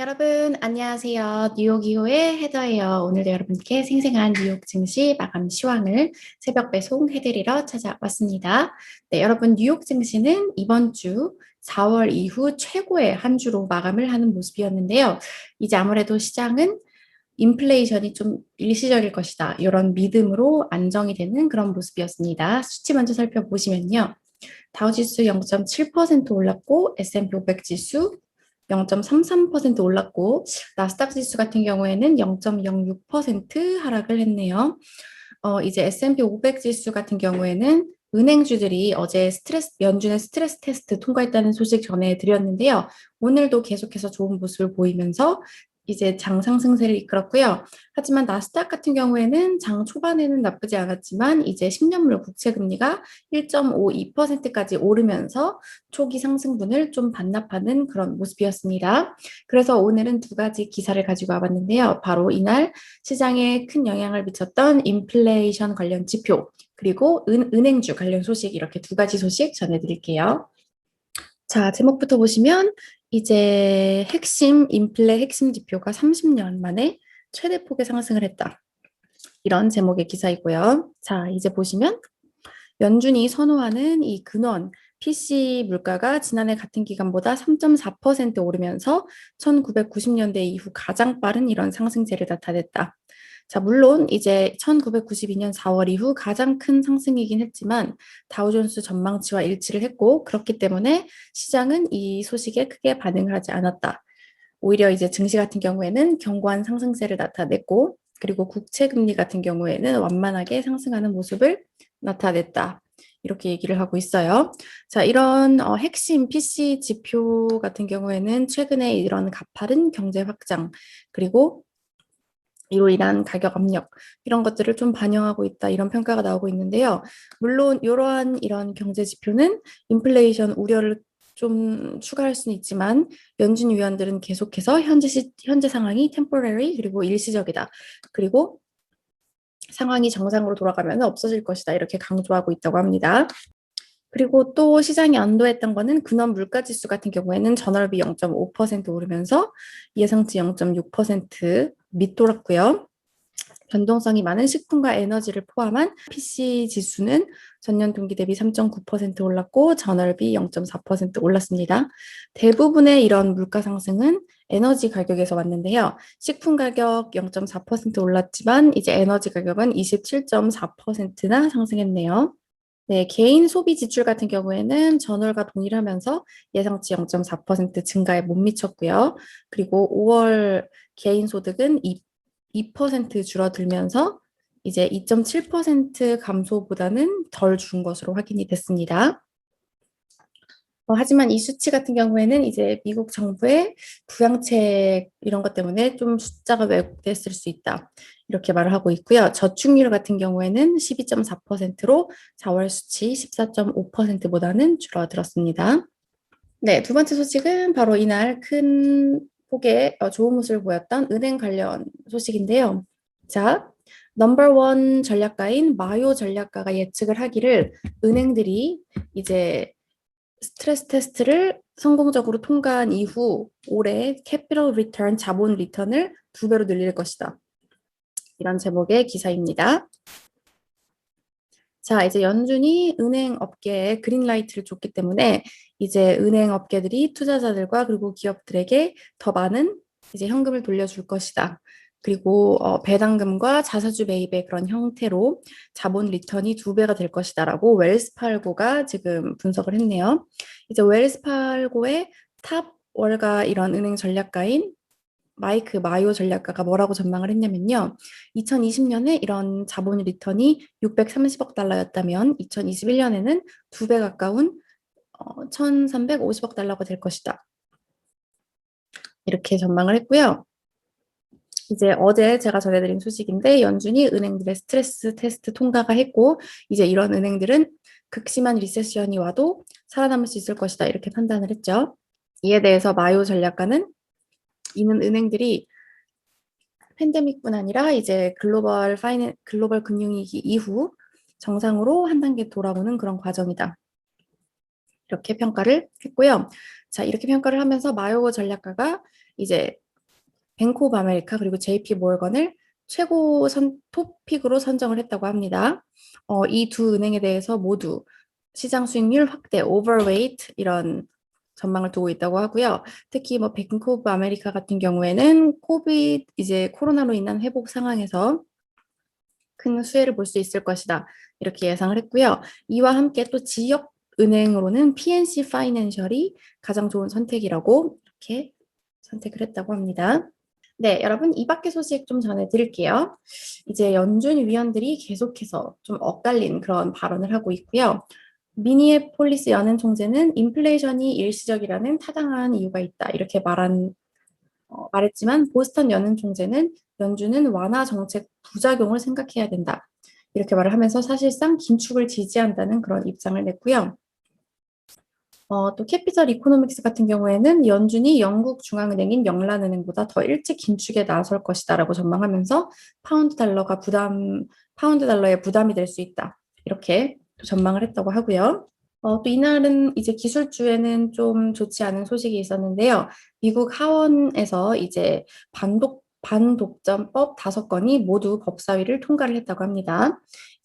여러분, 안녕하세요. 뉴욕 2호의 헤더예요. 오늘도 여러분께 생생한 뉴욕 증시 마감 시황을 새벽 배송 해드리러 찾아왔습니다. 네, 여러분, 뉴욕 증시는 이번 주 4월 이후 최고의 한 주로 마감을 하는 모습이었는데요. 이제 아무래도 시장은 인플레이션이 좀 일시적일 것이다. 이런 믿음으로 안정이 되는 그런 모습이었습니다. 수치 먼저 살펴보시면요. 다우지수 0.7% 올랐고 S&P 500 지수 0.33% 올랐고 나스닥 지수 같은 경우에는 0.06% 하락을 했네요. 이제 S&P 500 지수 같은 경우에는 은행주들이 어제 연준의 스트레스 테스트 통과했다는 소식 전해드렸는데요. 오늘도 계속해서 좋은 모습을 보이면서 이제 장 상승세를 이끌었고요. 하지만 나스닥 같은 경우에는 장 초반에는 나쁘지 않았지만 이제 10년물 국채 금리가 1.52%까지 오르면서 초기 상승분을 좀 반납하는 그런 모습이었습니다. 그래서 오늘은 두 가지 기사를 가지고 와봤는데요. 바로 이날 시장에 큰 영향을 미쳤던 인플레이션 관련 지표, 그리고 은행주 관련 소식 이렇게 두 가지 소식 전해드릴게요. 자, 제목부터 보시면 이제 인플레 핵심 지표가 30년 만에 최대 폭의 상승을 했다. 이런 제목의 기사이고요. 자, 이제 보시면 연준이 선호하는 이 근원 PC 물가가 지난해 같은 기간보다 3.4% 오르면서 1990년대 이후 가장 빠른 이런 상승세를 나타냈다. 자, 물론 이제 1992년 4월 이후 가장 큰 상승이긴 했지만 다우존스 전망치와 일치를 했고 그렇기 때문에 시장은 이 소식에 크게 반응을 하지 않았다. 오히려 이제 증시 같은 경우에는 견고한 상승세를 나타냈고 그리고 국채 금리 같은 경우에는 완만하게 상승하는 모습을 나타냈다. 이렇게 얘기를 하고 있어요. 자, 이런 핵심 PC 지표 같은 경우에는 최근에 이런 가파른 경제 확장 그리고 이로 인한 가격 압력 이런 것들을 좀 반영하고 있다 이런 평가가 나오고 있는데요. 물론 이러한 이런 경제 지표는 인플레이션 우려를 좀 추가할 수는 있지만 연준 위원들은 계속해서 현재 상황이 temporary 그리고 일시적이다. 그리고 상황이 정상으로 돌아가면 없어질 것이다. 이렇게 강조하고 있다고 합니다. 그리고 또 시장이 안도했던 거는 근원 물가 지수 같은 경우에는 전월비 0.5% 오르면서 예상치 0.6% 밑돌았고요. 변동성이 많은 식품과 에너지를 포함한 PC 지수는 전년 동기 대비 3.9% 올랐고 전월비 0.4% 올랐습니다. 대부분의 이런 물가 상승은 에너지 가격에서 왔는데요. 식품 가격 0.4% 올랐지만 이제 에너지 가격은 27.4%나 상승했네요. 네, 개인 소비 지출 같은 경우에는 전월과 동일하면서 예상치 0.4% 증가에 못 미쳤고요. 그리고 5월 개인 소득은 2% 줄어들면서 이제 2.7% 감소보다는 덜 준 것으로 확인이 됐습니다. 하지만 이 수치 같은 경우에는 이제 미국 정부의 부양책 이런 것 때문에 좀 숫자가 왜곡됐을 수 있다. 이렇게 말을 하고 있고요. 저축률 같은 경우에는 12.4%로 4월 수치 14.5%보다는 줄어들었습니다. 네, 두 번째 소식은 바로 이날 큰 폭의 좋은 모습을 보였던 은행 관련 소식인데요. 자, 넘버원 전략가인 마요 전략가가 예측을 하기를 은행들이 이제 스트레스 테스트를 성공적으로 통과한 이후 올해 캐피털 리턴, 자본 리턴을 2배로 늘릴 것이다. 이런 제목의 기사입니다. 자, 이제 연준이 은행 업계에 그린라이트를 줬기 때문에 이제 은행 업계들이 투자자들과 그리고 기업들에게 더 많은 이제 현금을 돌려줄 것이다. 그리고 배당금과 자사주 매입의 그런 형태로 자본 리턴이 2배가 될 것이다라고 웰스파르고가 지금 분석을 했네요. 이제 웰스파르고의 탑 월가 이런 은행 전략가인 마이크 마요 전략가가 뭐라고 전망을 했냐면요. 2020년에 이런 자본 리턴이 630억 달러였다면 2021년에는 2배 가까운 1,350억 달러가 될 것이다. 이렇게 전망을 했고요. 이제 어제 제가 전해드린 소식인데 연준이 은행들의 스트레스 테스트 통과가 했고 이제 이런 은행들은 극심한 리세션이 와도 살아남을 수 있을 것이다. 이렇게 판단을 했죠. 이에 대해서 마요 전략가는 이는 은행들이 팬데믹뿐 아니라 이제 글로벌 금융위기 이후 정상으로 한 단계 돌아오는 그런 과정이다. 이렇게 평가를 했고요. 자, 이렇게 평가를 하면서 마요 전략가가 이제 뱅크 오브 아메리카 그리고 JP 모건을 최고 톱픽으로 선정을 했다고 합니다. 이 두 은행에 대해서 모두 시장 수익률 확대, overweight 이런 전망을 두고 있다고 하고요. 특히 뭐 뱅크 오브 아메리카 같은 경우에는 이제 코로나로 인한 회복 상황에서 큰 수혜를 볼 수 있을 것이다. 이렇게 예상을 했고요. 이와 함께 또 지역 은행으로는 PNC 파이낸셜이 가장 좋은 선택이라고 이렇게 선택을 했다고 합니다. 네, 여러분 이 밖의 소식 좀 전해드릴게요. 이제 연준 위원들이 계속해서 좀 엇갈린 그런 발언을 하고 있고요. 미니애폴리스 연은 총재는 인플레이션이 일시적이라는 타당한 이유가 있다. 이렇게 말했지만 보스턴 연은 총재는 연준은 완화 정책 부작용을 생각해야 된다. 이렇게 말을 하면서 사실상 긴축을 지지한다는 그런 입장을 냈고요. 또 캐피털 이코노믹스 같은 경우에는 연준이 영국 중앙은행인 영란은행보다 더 일찍 긴축에 나설 것이다라고 전망하면서 파운드 달러의 부담이 될 수 있다. 이렇게 또 전망을 했다고 하고요. 또 이날은 이제 기술주에는 좀 좋지 않은 소식이 있었는데요. 미국 하원에서 이제 반독점법 5건이 모두 법사위를 통과를 했다고 합니다.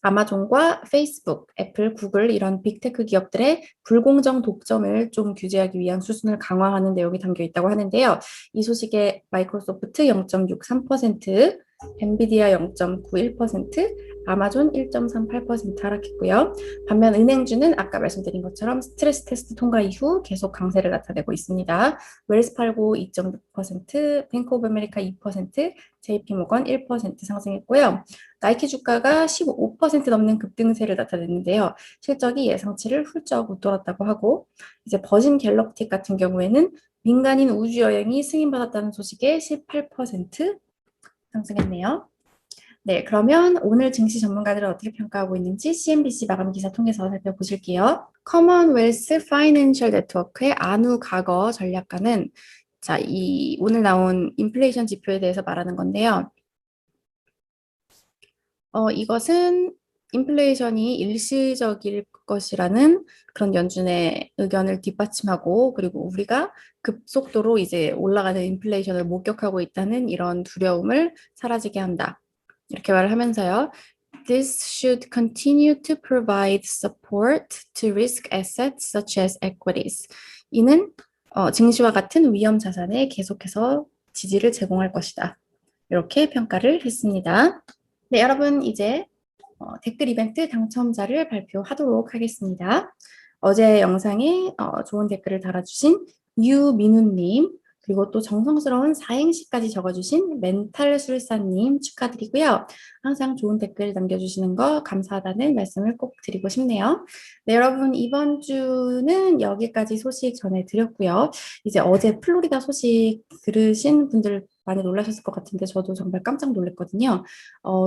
아마존과 페이스북, 애플, 구글 이런 빅테크 기업들의 불공정 독점을 좀 규제하기 위한 수순을 강화하는 내용이 담겨 있다고 하는데요. 이 소식에 마이크로소프트 0.63%, 엔비디아 0.91%, 아마존 1.38% 하락했고요. 반면 은행주는 아까 말씀드린 것처럼 스트레스 테스트 통과 이후 계속 강세를 나타내고 있습니다. 웰스팔고 2.6%, 뱅크 오브 아메리카 2%, JP 모건 1% 상승했고요. 나이키 주가가 15% 넘는 급등세를 나타냈는데요. 실적이 예상치를 훌쩍 웃돌았다고 하고 이제 버진 갤럭틱 같은 경우에는 민간인 우주여행이 승인받았다는 소식에 18% 상승했네요. 네, 그러면 오늘 증시 전문가들은 어떻게 평가하고 있는지 CNBC 마감 기사 통해서 살펴보실게요. 커먼웰스 파이낸셜 네트워크의 안우 과거 전략가는 자, 오늘 나온 인플레이션 지표에 대해서 말하는 건데요. 이것은 인플레이션이 일시적일 것이라는 그런 연준의 의견을 뒷받침하고 그리고 우리가 급속도로 이제 올라가는 인플레이션을 목격하고 있다는 이런 두려움을 사라지게 한다. 이렇게 말을 하면서요. This should continue to provide support to risk assets such as equities. 이는 증시와 같은 위험 자산에 계속해서 지지를 제공할 것이다. 이렇게 평가를 했습니다. 네, 여러분 이제 댓글 이벤트 당첨자를 발표하도록 하겠습니다. 어제 영상에 좋은 댓글을 달아주신 유민우님, 그리고 또 정성스러운 사행시까지 적어주신 멘탈술사님 축하드리고요. 항상 좋은 댓글 남겨주시는 거 감사하다는 말씀을 꼭 드리고 싶네요. 네, 여러분 이번 주는 여기까지 소식 전해드렸고요. 이제 어제 플로리다 소식 들으신 분들 많이 놀라셨을 것 같은데 저도 정말 깜짝 놀랐거든요.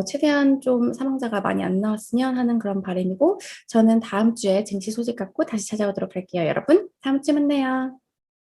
최대한 좀 사망자가 많이 안 나왔으면 하는 그런 바람이고 저는 다음 주에 증시 소식 갖고 다시 찾아오도록 할게요. 여러분, 다음 주에 만나요.